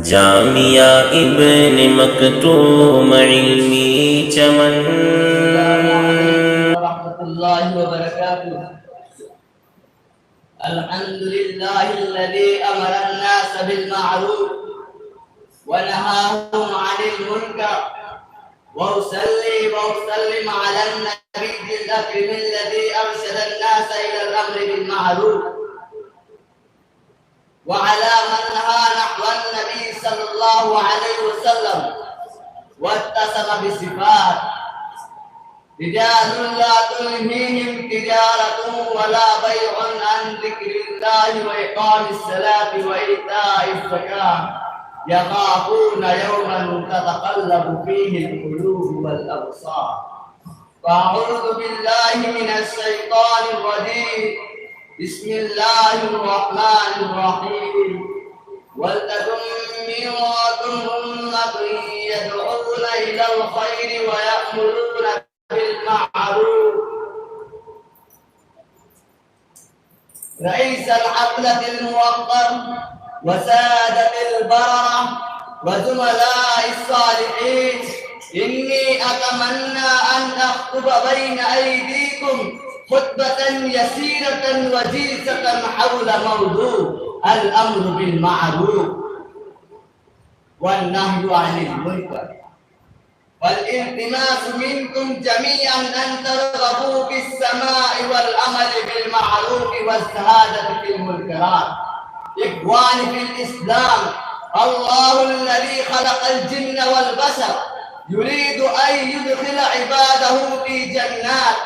जामिया इब्न मकतूम इल्मी चमन। अल्हम्दुलिल्लाहिल्लज़ी अमरा अन्नास बिल मारूफ व नहाहुम अनिल मुनकर व उसल्ली व उसल्लिम अला नबिय्यिल अकरमिल्लज़ी अरशदा अन्नास इलल अम्रि बिल मारूफ व अला मन नहा नहवन नबी सल्लल्लाहु अलैहि वसल्लम व इत्तसमा बिसिफात रिजालुन ला तुल्हीहिम तिजारतुन वला बैउन अन ज़िक्रिल्लाहि व इक़ामिस सलाति व ईताइज़ ज़कात यख़ाफ़ून यौमन ततक़ल्लबु फ़ीहि अल-क़ुलूबु वल अब्सार। अऊज़ु बिल्लाहि मिनश शैतानिर रजीम। बिस्मिल्लाहिर रहमानिर रहीम। वलतकुम मिनकुम उम्मतुन यदऊना इलल खैरि व यअमुरूना بالمعروف رئيس الحفلة الموقر وسادة البررة وزملاء الصالحين، إني أتمنى أن أخطب بين أيديكم خطبة يسيرة وجيزة حول موضوع الأمر بالمعروف والنهي عن المنكر، والالتماس منكم جميعا أن ترغبوا في السماع والعمل بالمعروف والزهادة في المنكرات. إخواني في الإسلام، الله الذي خلق الجن والبشر يريد أن يدخل عباده في جنات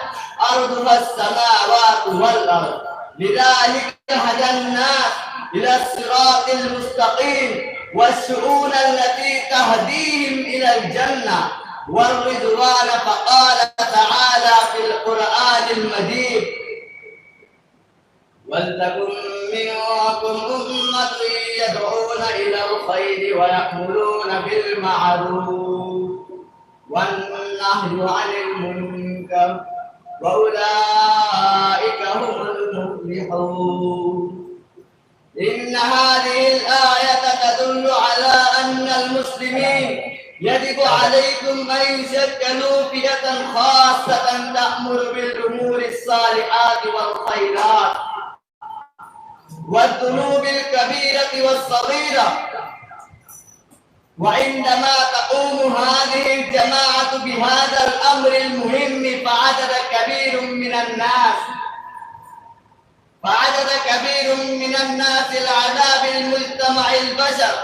أرضها السماوات والأرض، لذلك هدى الناس إلى الصراط المستقيم والشؤون التي تهديهم إلى الجنة والرضوان. فقال تعالى في القرآن المجيد: ولتكن منكم أمة يدعون إلى الخير ويأمرون بالمعروف والنهي عن المنكر وأولئك هم المفلحون. إن هذه الآية تدل على أن المسلمين يجب عليكم أن يشكلوا فئة خاصة تأمر بالأمور الصالحات والخيرات والذنوب الكبيرة والصغيرة. وعندما تقوم هذه الجماعة بهذا الأمر المهم فعدد كبير من الناس العذاب المجتمع البشر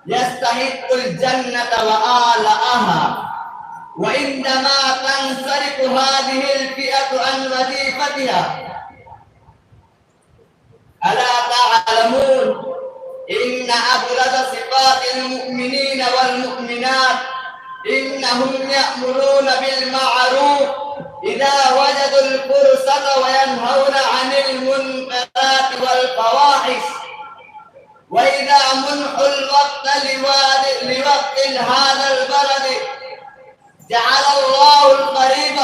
يستحق الجنة وآلأها. وعندما تنصرف هذه الفئة عن وظيفتها، ألا تعلمون إن أبرز صفات المؤمنين والمؤمنات إنهم يأمرون بالمعروف إذا وجدوا الفرصة وينهون عن المنكرات والفواحش، وإذا منحوا الوقت لوقت هذا البلد جعل الله القريب.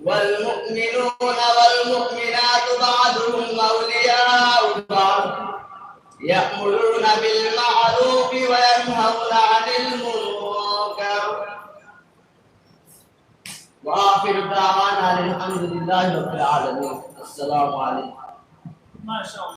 والمؤمنون والمؤمنات بعضهم أولياء بعض يأمرون بالمعروف وينهون عن المنكر. وآخر دعوانا الحمد لله رب العالمين. السلام عليكم. ما شاء الله.